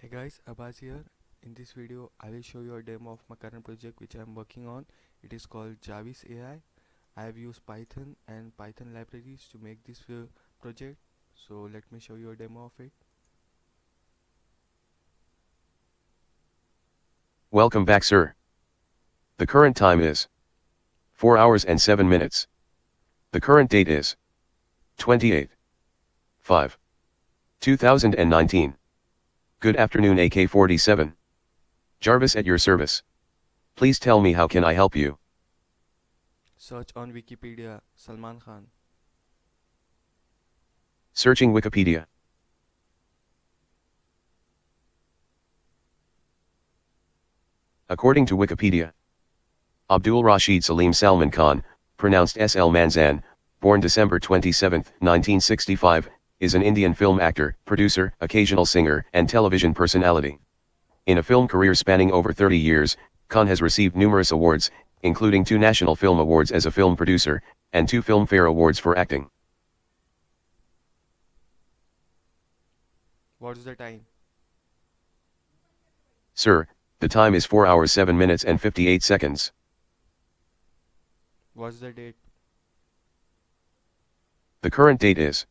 Hey guys, Abbas here. In this video, I will show you a demo of my current project which I am working on. It is called Jarvis AI. I have used Python and Python libraries to make this project. So let me show you a demo of it. Welcome back, sir. The current time is 4 hours and 7 minutes. The current date is 28/5/2019. Good afternoon, AK-47. Jarvis at your service. Please tell me, how can I help you? Search on Wikipedia, Salman Khan. Searching Wikipedia. According to Wikipedia, Abdul Rashid Salim Salman Khan, pronounced S.L. Manzan, born December 27, 1965, is an Indian film actor, producer, occasional singer, and television personality. In a film career spanning over 30 years, Khan has received numerous awards, including 2 National Film Awards as a film producer, and 2 Filmfare Awards for acting. What is the time? Sir, the time is 4 hours 7 minutes and 58 seconds. What's the date? The current date is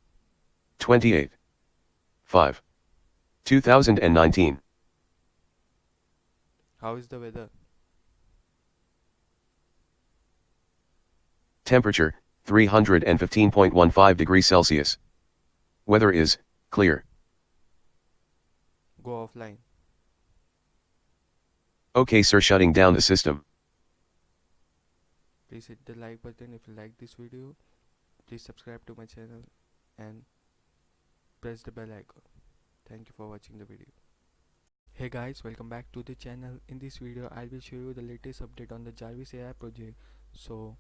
28/5/2019. How is the weather? Temperature, 315.15 degrees Celsius. Weather is clear. Go offline. Okay, sir, shutting down the system. Please hit the like button if you like this video. Please subscribe to my channel and press the bell icon. Thank you for watching the video. Hey guys, welcome back to the channel. In this video I will show you the latest update on the Jarvis AI project. So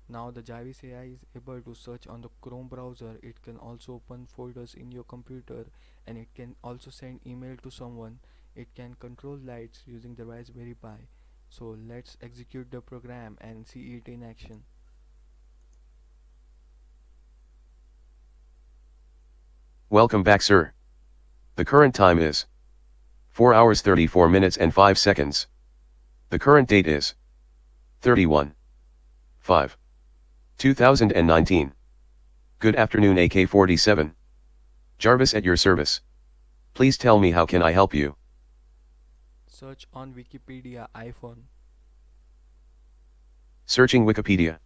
now the Jarvis AI is able to search on the Chrome browser. It can also open folders in your computer, and it can also send email to someone. It can control lights using the Raspberry Pi. So let's execute the program and see it in action. Welcome back, sir. The current time is 4 hours 34 minutes and 5 seconds. The current date is 31/5/2019. Good afternoon, AK-47. Jarvis at your service. Please tell me, how can I help you? Search on Wikipedia iPhone. Searching Wikipedia.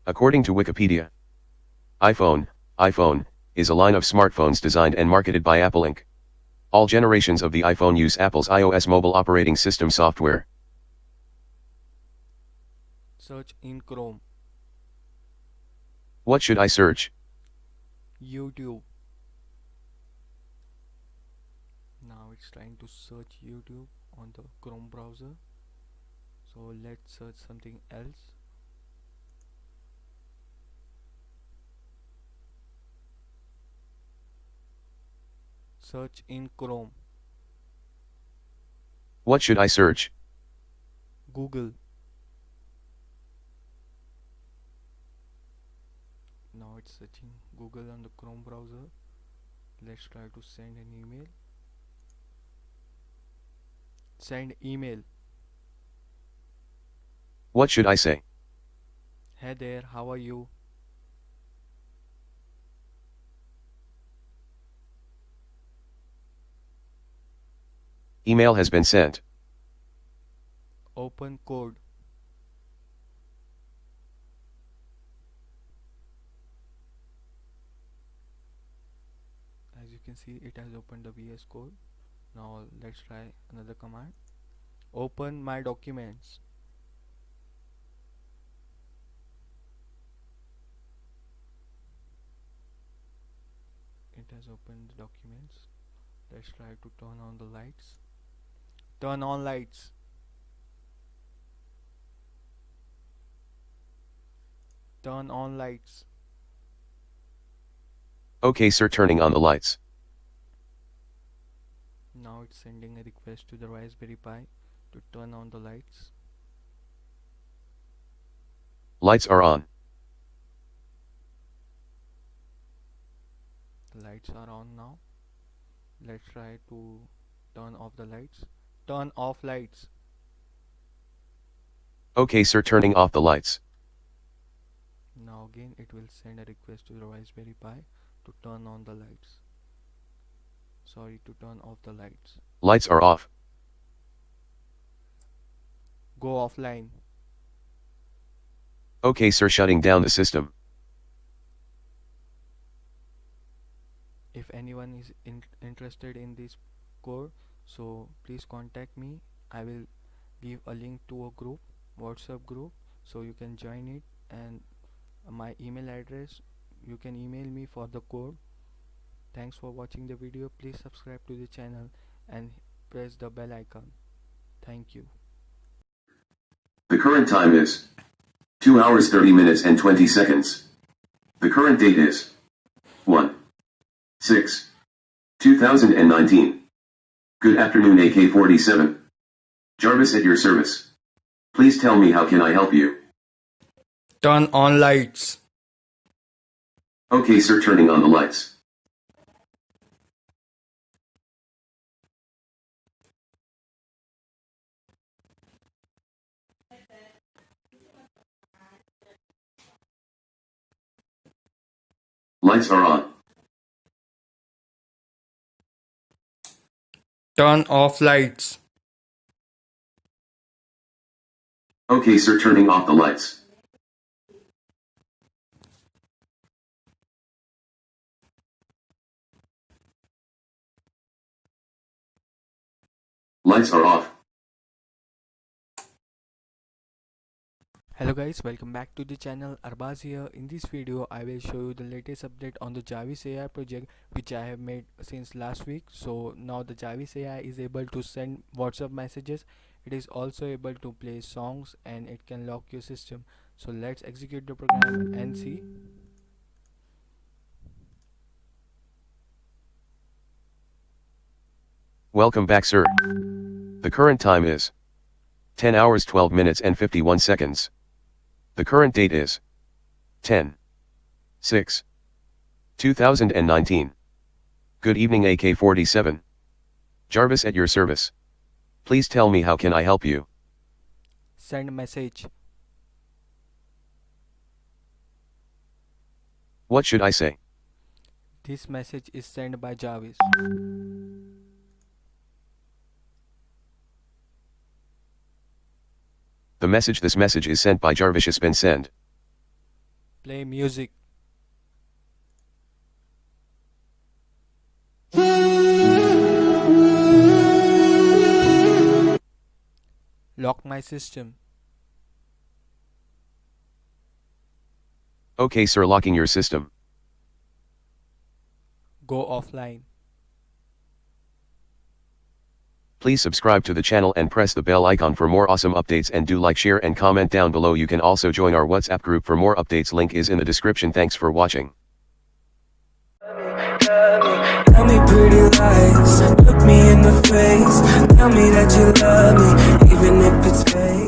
According to Wikipedia, iPhone is a line of smartphones designed and marketed by Apple Inc. All generations of the iPhone use Apple's iOS mobile operating system software. Search in Chrome. What should I search? YouTube. Now it's trying to search YouTube on the Chrome browser. So let's search something else. Search in Chrome. What should I search? Google. Now it's searching Google on the Chrome browser. Let's try to send an email. Send email. What should I say? Hey there, how are you? Email has been sent. Open code. As you can see, it has opened the VS Code. Now let's try another command. Open my documents. It has opened the documents. Let's try to turn on the lights. Turn on lights. Turn on lights. Okay, sir, turning on the lights. Now it's sending a request to the Raspberry Pi to turn on the lights. Lights are on. Lights are on now. Let's try to turn off the lights. Turn off lights. Okay sir, turning off the lights. Now again it will send a request to the Raspberry Pi to turn on the lights. Sorry, to turn off the lights. Lights are off. Go offline. Okay sir, shutting down the system. If anyone is interested in this code, so please contact me. I will give a link to a group, WhatsApp group, so you can join it, and my email address, you can email me for the code. Thanks for watching the video. Please subscribe to the channel and press the bell icon. Thank you. The current time is 2 hours 30 minutes and 20 seconds. The current date is 1/6/2019. Good afternoon AK-47. Jarvis at your service. Please tell me how can I help you? Turn on lights. Okay sir, turning on the lights. Lights are on. Turn off lights. Okay sir, turning off the lights. Lights are off. Hello guys, welcome back to the channel. Arbaz here. In this video I will show you the latest update on the Jarvis AI project which I have made since last week. So now the Jarvis AI is able to send WhatsApp messages. It is also able to play songs and it can lock your system. So let's execute the program and see. Welcome back sir. The current time is 10 hours 12 minutes and 51 seconds. The current date is 10/6/2019. Good evening AK-47. Jarvis at your service. Please tell me how can I help you? Send message. What should I say? This message is sent by Jarvis. This message is sent by Jarvis has been sent. Play music. Lock my system. Okay sir, locking your system. Go offline. Please subscribe to the channel and press the bell icon for more awesome updates, and do like, share and comment down below. You can also join our WhatsApp group for more updates. Link is in the description. Thanks for watching. Tell me pretty lies, look me in the face. Tell me that you love me, even if it's fake.